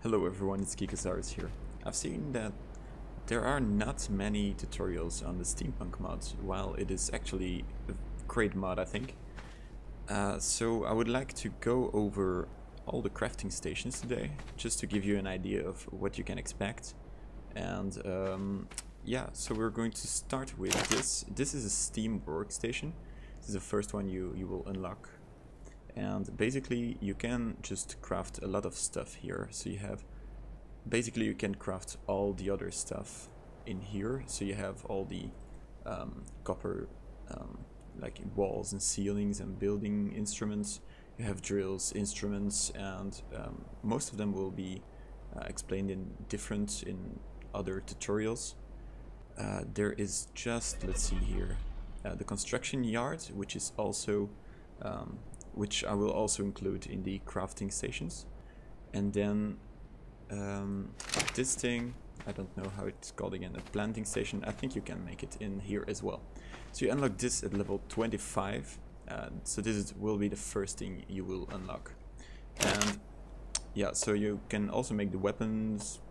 Hello everyone, it's Geekasaurus here. I've seen that there are not many tutorials on the Steampunk mod, while it is actually a great mod, I think. So I would like to go over all the crafting stations today, just to give you an idea of what you can expect. And yeah, so we're going to start with this. This is a Steam Workstation. This is the first one you will unlock. And basically you can just craft a lot of stuff here. So you have, basically you can craft all the other stuff in here. So you have all the copper like walls and ceilings and building instruments. You have drills, instruments, and most of them will be explained in other tutorials. There is just, let's see here, the construction yard, which is also which I will also include in the crafting stations. And then this thing, I don't know how it's called again, a planting station. I think you can make it in here as well. So you unlock this at level 25. So will be the first thing you will unlock. And yeah, so you can also make the weapons.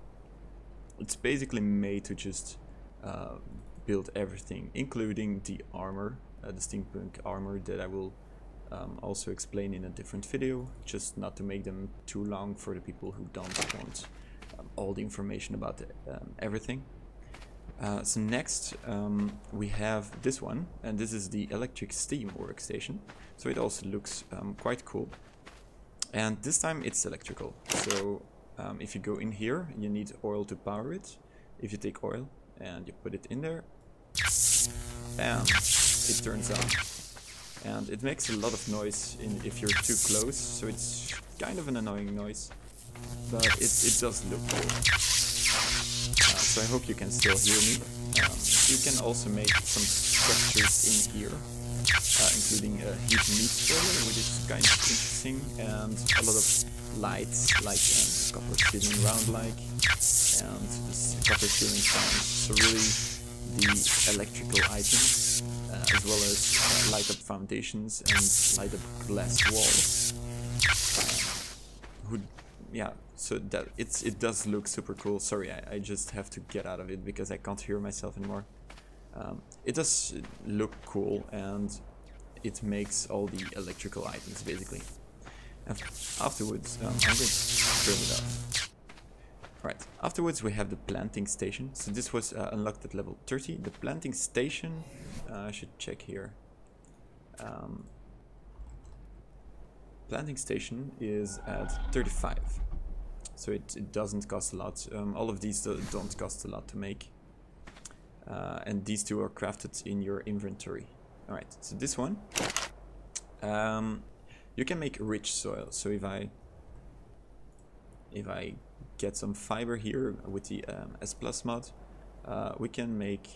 It's basically made to just build everything, including the armor, the steampunk armor that I will also explain in a different video, just not to make them too long for the people who don't want all the information about everything. So next we have this one, and this is the electric steam workstation. So it also looks quite cool, and this time it's electrical. So if you go in here, you need oil to power it. If you take oil and you put it in there, bam, it turns on. And it makes a lot of noise if you're too close, so it's kind of an annoying noise, but it does look cool. So I hope you can still hear me. You can also make some structures in here, including a huge meat spoiler, which is kind of interesting, and a lot of lights, like copper sitting around and copper ceiling fans. So really the electrical items, as well as light up foundations and light up glass walls. Yeah, so that it does look super cool. Sorry, I just have to get out of it because I can't hear myself anymore. It does look cool, and it makes all the electrical items basically. And afterwards, I'm going to turn it off. Right, afterwards we have the planting station. So this was unlocked at level 30. The planting station, I should check here. Planting station is at 35. So it doesn't cost a lot. All of these don't cost a lot to make. And these two are crafted in your inventory. Alright, so this one, you can make rich soil. So if I get some fiber here with the S+ mod, we can make...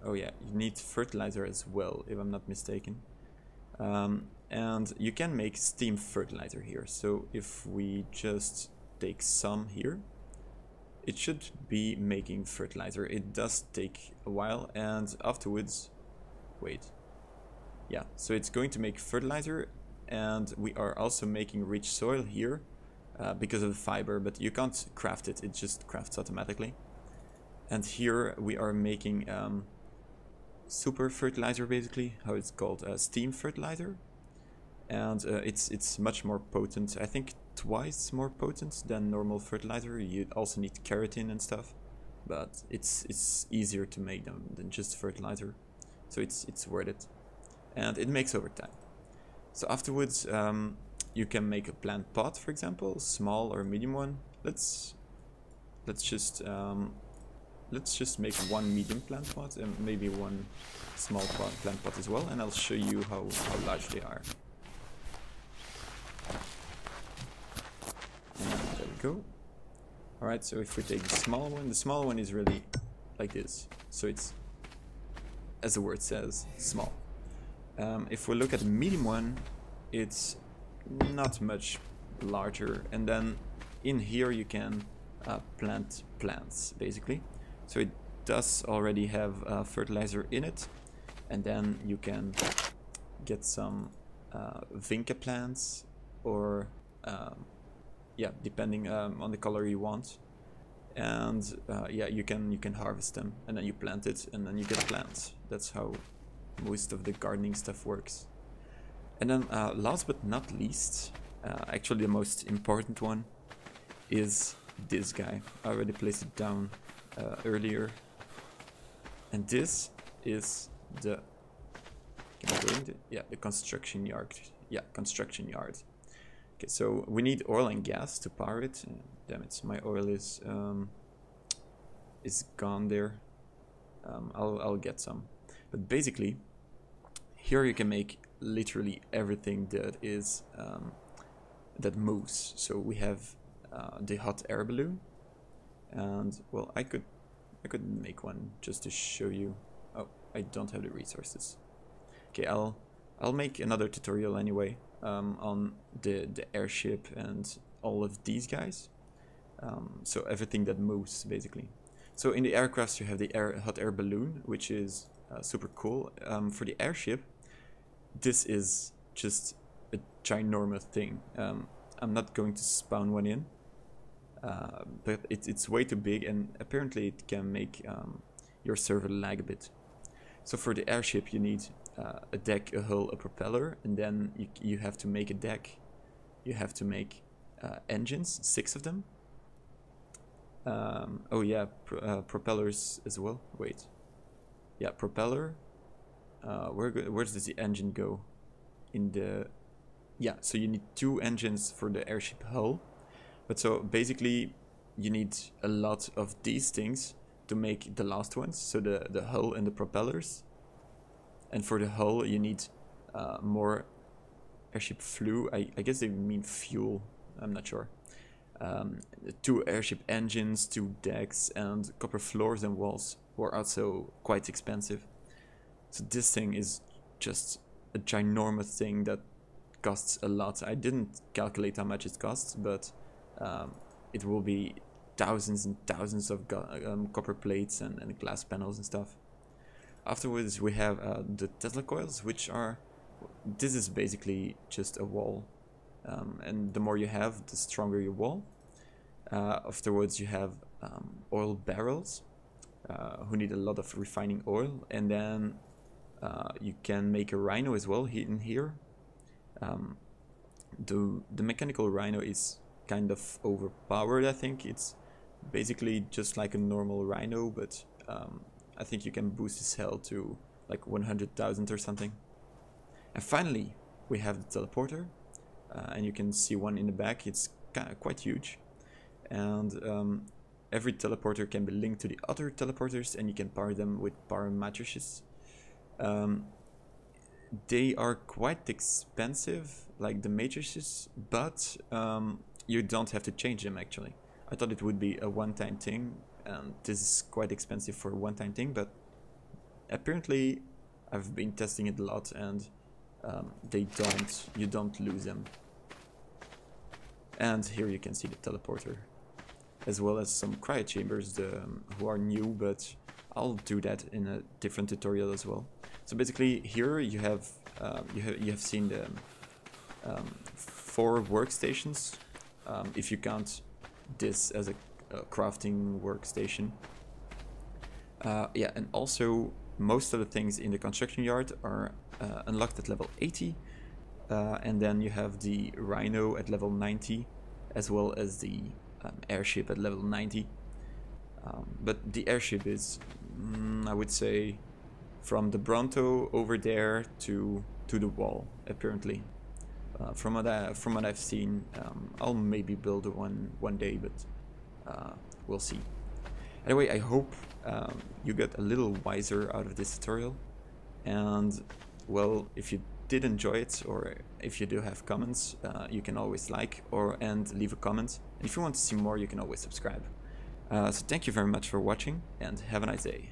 Oh yeah, you need fertilizer as well, if I'm not mistaken. And you can make steam fertilizer here. So if we just take some here, it should be making fertilizer. It does take a while, and afterwards... Wait. Yeah, so it's going to make fertilizer, and we are also making rich soil here because of the fiber, but you can't craft it, it just crafts automatically. And here we are making super fertilizer, basically, how it's called, steam fertilizer. And it's much more potent, I think twice more potent than normal fertilizer. You also need keratin and stuff, but it's easier to make them than just fertilizer, so it's worth it. And it makes over time. So afterwards, you can make a plant pot, for example, small or medium one. Let's just make one medium plant pot and maybe one small plant pot as well, and I'll show you how large they are. And there we go. Alright, so if we take the small one is really like this. So it's, as the word says, small. If we look at the medium one, it's not much larger, and then in here you can plant plants, basically. So it does already have fertilizer in it, and then you can get some vinca plants or yeah, depending on the color you want. And yeah, you can harvest them, and then you plant it, and then you get plants. That's how most of the gardening stuff works. And then last but not least, actually the most important one, is this guy. I already placed it down earlier. And this is the, can I go into, yeah, the construction yard. Yeah, construction yard. Okay, so we need oil and gas to power it. Damn it, my oil is gone there. I'll get some. But basically, here you can make literally everything that is that moves. So we have the hot air balloon, and well, I could make one just to show you. Oh, I don't have the resources. Okay, I'll make another tutorial anyway on the airship and all of these guys. So everything that moves basically. So in the aircrafts you have the hot air balloon, which is super cool. For the airship, this is just a ginormous thing. I'm not going to spawn one in, but it's way too big, and apparently it can make your server lag a bit. So for the airship you need a deck, a hull, a propeller, and then you have to make a deck. You have to make engines, 6 of them. Oh yeah, propellers as well. Wait, yeah, propeller. Where does the engine go? In the, yeah, so you need 2 engines for the airship hull. But so basically you need a lot of these things to make the last ones, so the hull and the propellers. And for the hull you need more airship flue. I guess they mean fuel, I'm not sure. 2 airship engines, 2 decks, and copper floors and walls were also quite expensive. So this thing is just a ginormous thing that costs a lot. I didn't calculate how much it costs, but it will be thousands and thousands of copper plates and glass panels and stuff. Afterwards we have the Tesla coils, which are, this is basically just a wall, and the more you have, the stronger your wall. Afterwards you have oil barrels, who need a lot of refining oil, and then you can make a rhino as well in here. The mechanical rhino is kind of overpowered, I think. It's basically just like a normal rhino, but I think you can boost his health to like 100,000 or something. And finally we have the teleporter, and you can see one in the back. It's quite huge, and every teleporter can be linked to the other teleporters, and you can power them with power matrices. They are quite expensive, like the matrices, but you don't have to change them actually. I thought it would be a one-time thing, and this is quite expensive for a one-time thing, but apparently I've been testing it a lot, and you don't lose them. And here you can see the teleporter, as well as some cryo chambers who are new, but I'll do that in a different tutorial as well. So basically here you have seen the 4 workstations, if you count this as a crafting workstation. Yeah, and also most of the things in the construction yard are unlocked at level 80, and then you have the rhino at level 90, as well as the airship at level 90. But the airship is, I would say, from the Bronto over there to the wall, apparently. From what I've seen, I'll maybe build one day, but we'll see. Anyway, I hope you got a little wiser out of this tutorial, and well, if you did enjoy it, or if you do have comments, you can always like and leave a comment. And if you want to see more, you can always subscribe. So thank you very much for watching, and have a nice day.